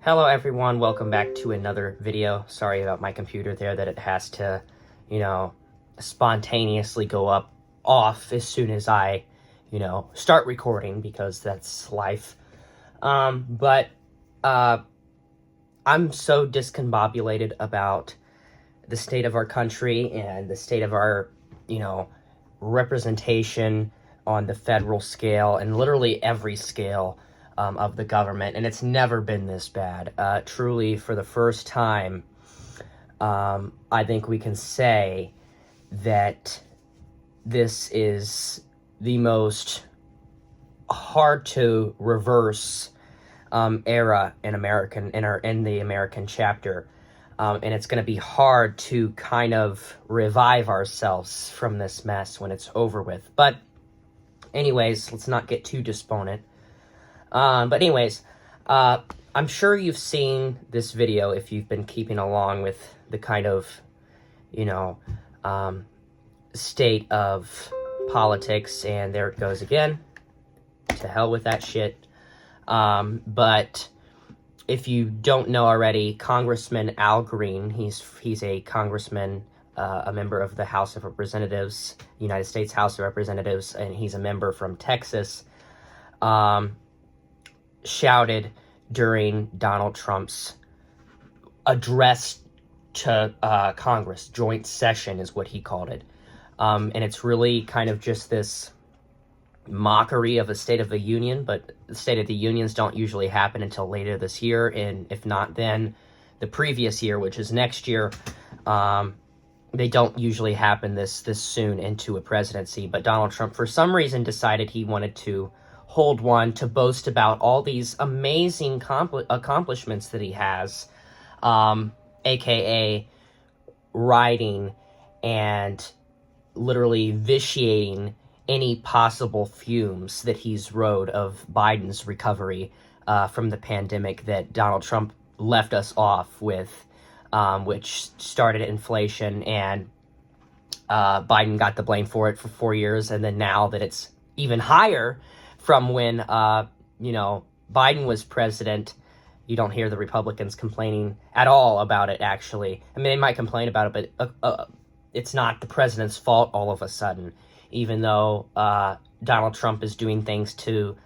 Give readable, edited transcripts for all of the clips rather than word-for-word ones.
Hello everyone, welcome back to another video. Sorry about my computer there that it has to, spontaneously go off as soon as I, start recording because that's life. But I'm so discombobulated about the state of our country and the state of our, representation on the federal scale and literally every scale of the government, and it's never been this bad. Truly, for the first time, I think we can say that this is the most hard to reverse era in the American chapter, and it's going to be hard to kind of revive ourselves from this mess when it's over with. But anyways, let's not get too despondent. But anyways, I'm sure you've seen this video if you've been keeping along with the kind of, state of politics, and there it goes again. To hell with that shit. But if you don't know already, Congressman Al Green, he's a congressman, a member of the House of Representatives, United States House of Representatives, and he's a member from Texas, shouted during Donald Trump's address to Congress, joint session is what he called it. And it's really kind of just this mockery of a State of the Union, but the State of the Unions don't usually happen until later this year, and if not then, the previous year, which is next year. They don't usually happen this soon into a presidency, but Donald Trump, for some reason, decided he wanted to hold one to boast about all these amazing accomplishments that he has, aka writing and literally vitiating any possible fumes that he's rode of Biden's recovery from the pandemic that Donald Trump left us off with, which started inflation, and Biden got the blame for it for 4 years, and then now that it's even higher from when, Biden was president, you don't hear the Republicans complaining at all about it, actually. I mean, they might complain about it, but it's not the president's fault all of a sudden, even though Donald Trump is doing things to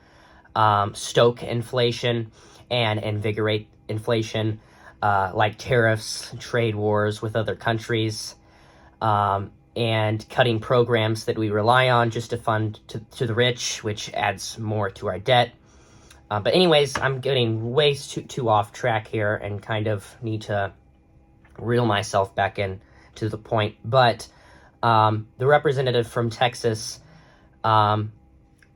stoke inflation and invigorate inflation, like tariffs, trade wars with other countries, and cutting programs that we rely on just to fund to the rich, which adds more to our debt. But anyways, I'm getting way too off track here and kind of need to reel myself back in to the point. But the representative from Texas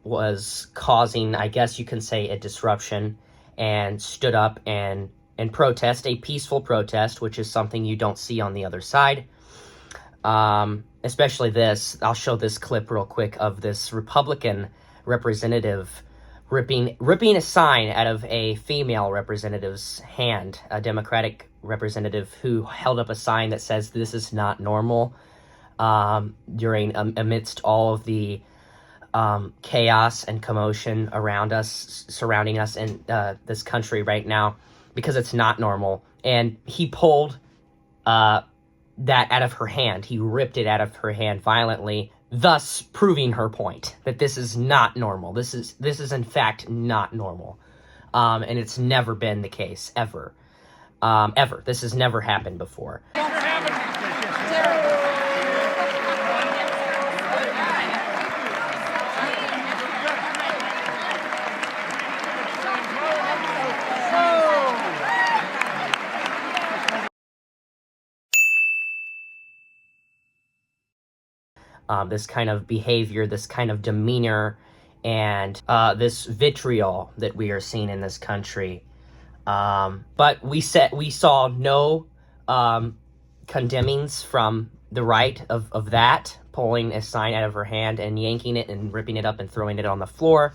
was causing, I guess you can say, a disruption, and stood up and protest, a peaceful protest, which is something you don't see on the other side. Especially this, I'll show this clip real quick of this Republican representative ripping a sign out of a female representative's hand, a Democratic representative who held up a sign that says "This is not normal," amidst all of the chaos and commotion around us, surrounding us in this country right now, because it's not normal. And he pulled that out of her hand. He ripped it out of her hand violently, thus proving her point that this is not normal. This is in fact not normal, and it's never been the case ever. This has never happened before. This kind of behavior, this kind of demeanor, and this vitriol that we are seeing in this country. But we saw no condemnings from the right of that, pulling a sign out of her hand and yanking it and ripping it up and throwing it on the floor.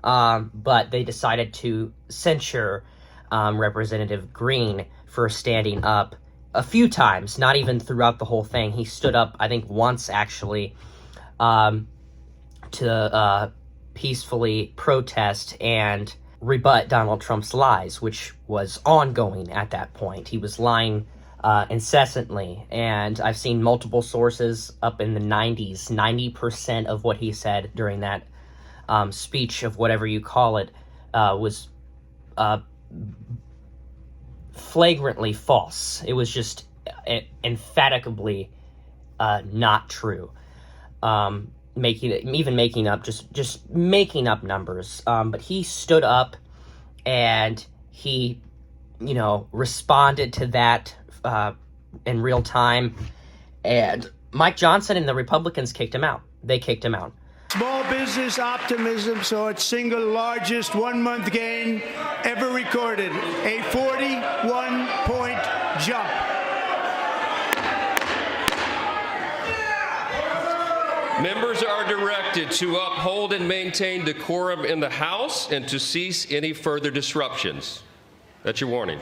But they decided to censure Representative Green for standing up a few times, not even throughout the whole thing. He stood up, I think, once actually, to peacefully protest and rebut Donald Trump's lies, which was ongoing at that point. He was lying incessantly, and I've seen multiple sources up in the 90s. 90% of what he said during that speech, of whatever you call it, was flagrantly false. It was just emphatically not true. Making up numbers. But he stood up and he, responded to that in real time. And Mike Johnson and the Republicans kicked him out. They kicked him out. Small business optimism saw its single largest one-month gain ever recorded, a 41-point jump. Members are directed to uphold and maintain decorum in the House and to cease any further disruptions. That's your warning.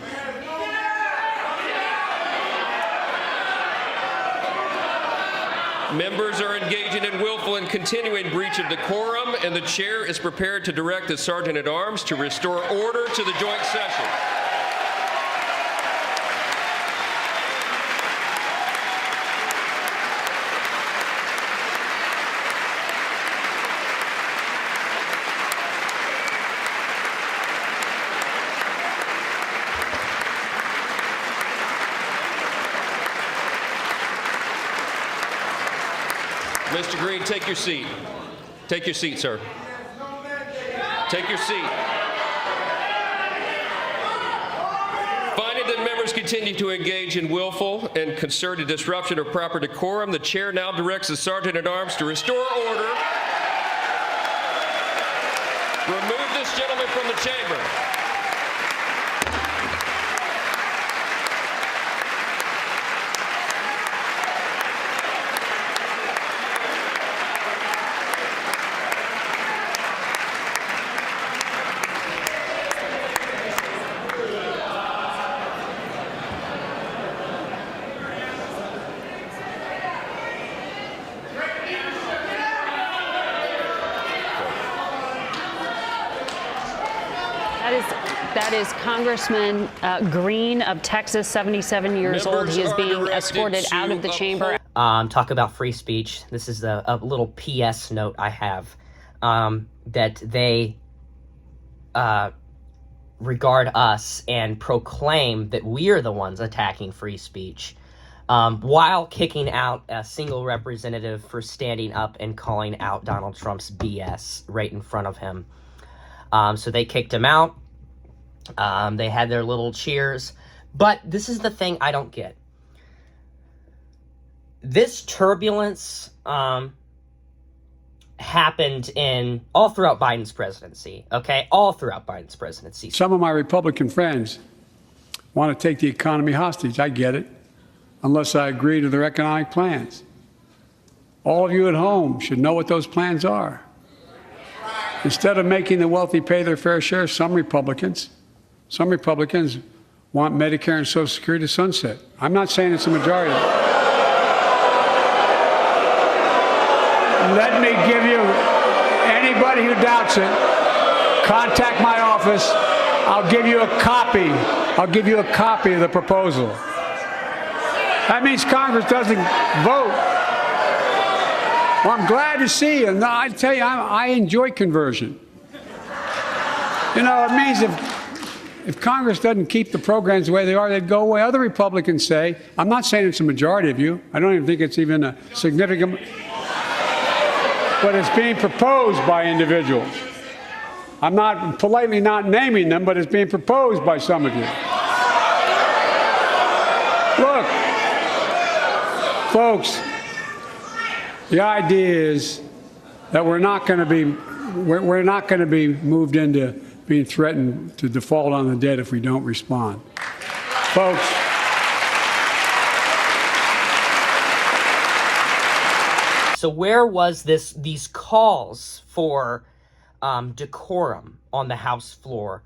Members are engaging in willful and continuing breach of decorum, and the chair is prepared to direct the Sergeant-at-Arms to restore order to the joint session. Mr. Green, take your seat. Take your seat, sir. Take your seat. Finding that members continue to engage in willful and concerted disruption of proper decorum, the chair now directs the Sergeant-at-Arms to restore order. Remove this gentleman from the chamber. That is Congressman Green of Texas, 77 years old. He is being escorted out of the chamber. Talk about free speech. This is a little PS note I have, that they regard us and proclaim that we are the ones attacking free speech, while kicking out a single representative for standing up and calling out Donald Trump's BS right in front of him. So they kicked him out. They had their little cheers. But this is the thing I don't get. This turbulence happened all throughout Biden's presidency, okay? All throughout Biden's presidency. Some of my Republican friends want to take the economy hostage. I get it, unless I agree to their economic plans. All of you at home should know what those plans are. Instead of making the wealthy pay their fair share, some Republicans want Medicare and Social Security to sunset. I'm not saying it's a majority. Let me give you, anybody who doubts it, contact my office. I'll give you a copy. I'll give you a copy of the proposal. That means Congress doesn't vote. Well, I'm glad to see you. And I tell you, I enjoy conversion. It means if Congress doesn't keep the programs the way they are, they'd go away. Other Republicans say, I'm not saying it's a majority of you. I don't even think it's even a significant, but it's being proposed by individuals. I'm not politely not naming them, but it's being proposed by some of you. Look, folks, the idea is that we're not going to be moved into being threatened to default on the debt if we don't respond. Folks, so where was these calls for decorum on the House floor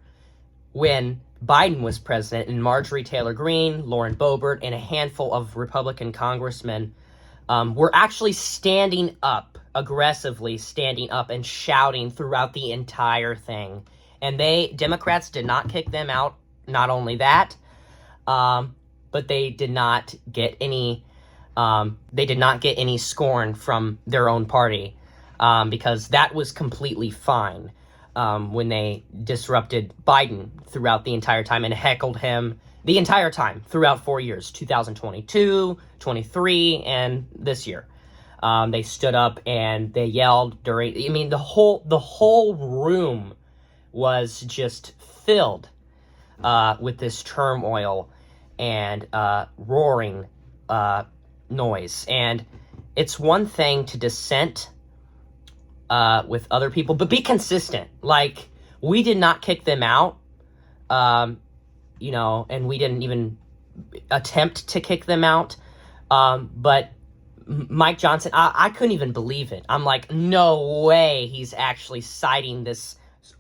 when Biden was president and Marjorie Taylor Greene, Lauren Boebert, and a handful of Republican congressmen were actually aggressively standing up and shouting throughout the entire thing And Democrats did not kick them out. Not only that, but they did not get any scorn from their own party, because that was completely fine when they disrupted Biden throughout the entire time and heckled him the entire time throughout 4 years, 2022, 23, and this year. They stood up and they yelled during, I mean, the whole room was just filled with this turmoil and roaring noise. And it's one thing to dissent with other people, but be consistent. Like, we did not kick them out, and we didn't even attempt to kick them out. But Mike Johnson, I couldn't even believe it. I'm like, no way he's actually citing this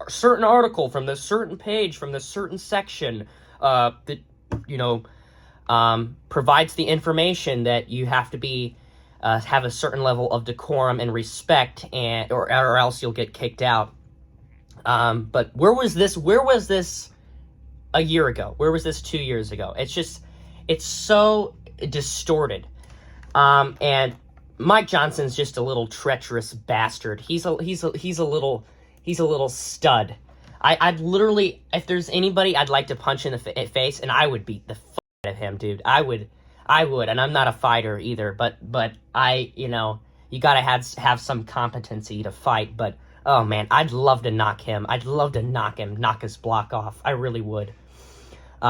certain article from this certain page, from this certain section, that, provides the information that you have to be, have a certain level of decorum and respect, or else you'll get kicked out. But where was this a year ago? Where was this 2 years ago? It's so distorted. And Mike Johnson's just a little treacherous bastard. He's a little stud. I'd literally, if there's anybody I'd like to punch in the face, and I would beat the fuck out of him, dude. I would, and I'm not a fighter either, but you gotta have some competency to fight. But oh man, I'd love to knock him. Knock his block off. I really would.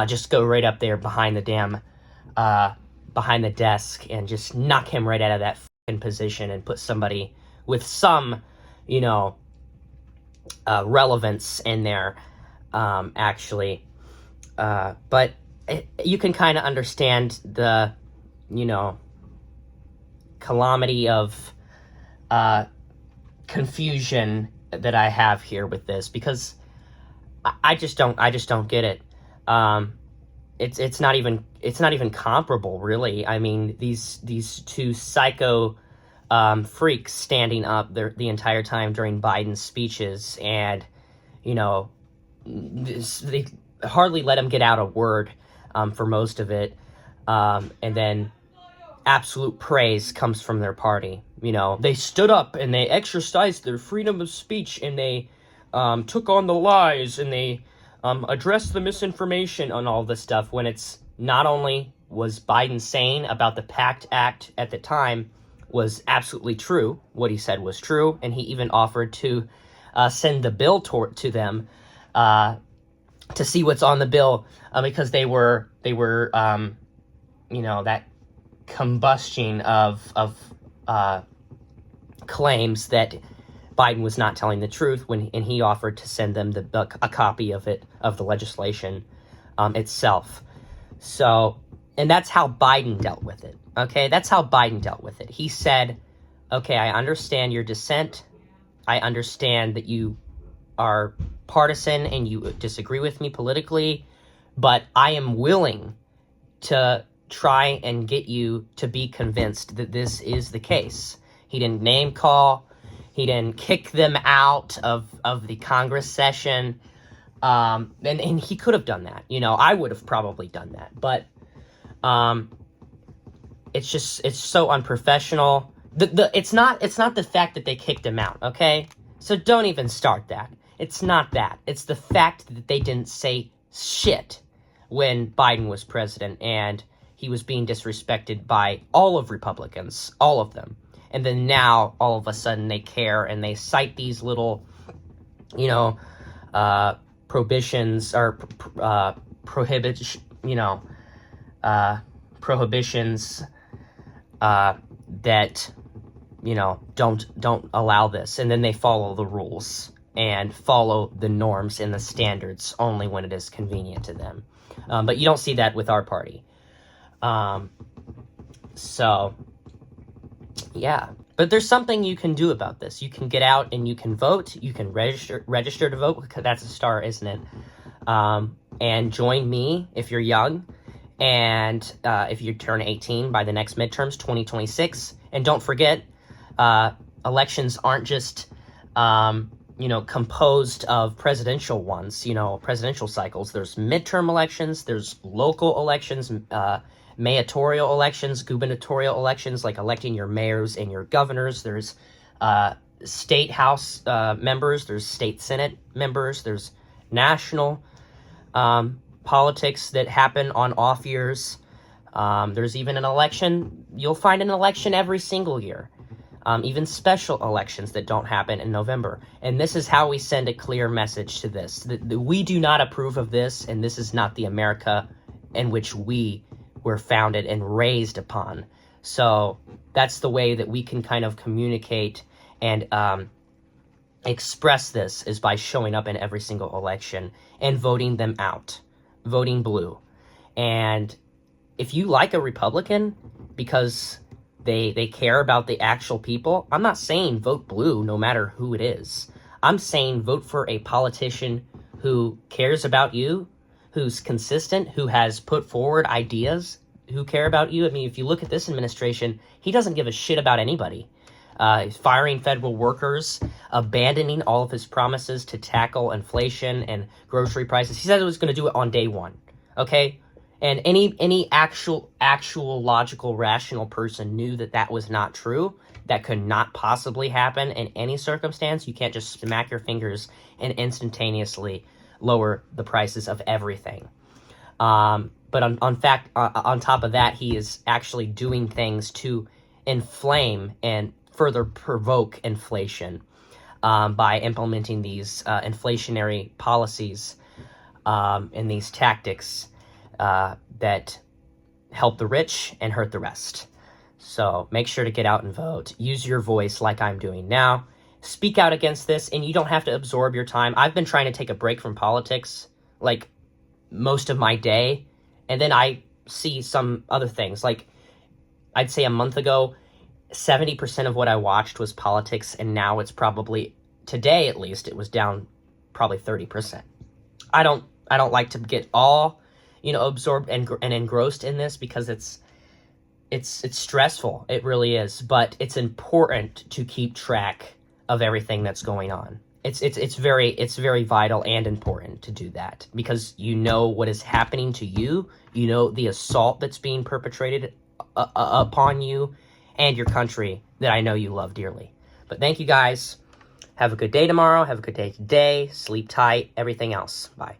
Just go right up there behind the desk and just knock him right out of that fucking position and put somebody with some, relevance in there, actually. But you can kind of understand the, calamity of confusion that I have here with this, because I just don't get it. It's not even comparable, really. I mean, these two psycho freaks standing up the entire time during Biden's speeches, and they hardly let him get out a word for most of it, and then absolute praise comes from their party. They stood up and they exercised their freedom of speech, and they took on the lies, and they addressed the misinformation on all this stuff, when it's not only was Biden saying about the PACT Act at the time was absolutely true, what he said was true, and he even offered to send the bill to them to see what's on the bill, because they were that combustion of claims that Biden was not telling the truth, and he offered to send them a copy of the legislation itself. So, and that's how Biden dealt with it. Okay, that's how Biden dealt with it. He said, "Okay, I understand your dissent. I understand that you are partisan and you disagree with me politically, but I am willing to try and get you to be convinced that this is the case." He didn't name call. He didn't kick them out of the Congress session. And he could have done that. I would have probably done that. But it's so unprofessional. It's not the fact that they kicked him out, okay? So don't even start that. It's not that. It's the fact that they didn't say shit when Biden was president and he was being disrespected by all of Republicans, all of them. And then now, all of a sudden, they care and they cite these little, prohibitions or prohibitions that, don't allow this. And then they follow the rules and follow the norms and the standards only when it is convenient to them. But you don't see that with our party. So, yeah. But there's something you can do about this. You can get out and you can vote. You can register to vote, because that's a star, isn't it? And join me if you're young. And if you turn 18 by the next midterms, 2026. And don't forget, elections aren't just, composed of presidential ones, presidential cycles. There's midterm elections, there's local elections, mayoral elections, gubernatorial elections, like electing your mayors and your governors. There's state house members, there's state senate members, there's national politics that happen on off years. There's even an election. You'll find an election every single year. Even special elections that don't happen in November. And this is how we send a clear message to this. That we do not approve of this, and this is not the America in which we were founded and raised upon. So that's the way that we can kind of communicate and express this, is by showing up in every single election and voting them out, voting blue. And if you like a Republican because they care about the actual people, I'm not saying vote blue no matter who it is. I'm saying vote for a politician who cares about you, who's consistent, who has put forward ideas, who care about you. I mean, if you look at this administration, he doesn't give a shit about anybody. He's firing federal workers, abandoning all of his promises to tackle inflation and grocery prices. He said he was going to do it on day one, okay? And any actual logical, rational person knew that that was not true. That could not possibly happen in any circumstance. You can't just smack your fingers and instantaneously lower the prices of everything. But on top of that, he is actually doing things to inflame and further provoke inflation by implementing these inflationary policies and these tactics that help the rich and hurt the rest. So make sure to get out and vote. Use your voice like I'm doing now. Speak out against this, and you don't have to absorb your time. I've been trying to take a break from politics, like, most of my day, and then I see some other things. Like, I'd say a month ago, 70% of what I watched was politics, and now it's probably, today at least, it was down probably 30%. I don't like to get all absorbed and engrossed in this, because it's stressful. It really is. But it's important to keep track of everything that's going on. It's very vital and important to do that, because you know what is happening to you. You know the assault that's being perpetrated upon you and your country that I know you love dearly. But thank you guys. Have a good day tomorrow. Have a good day today. Sleep tight. Everything else. Bye.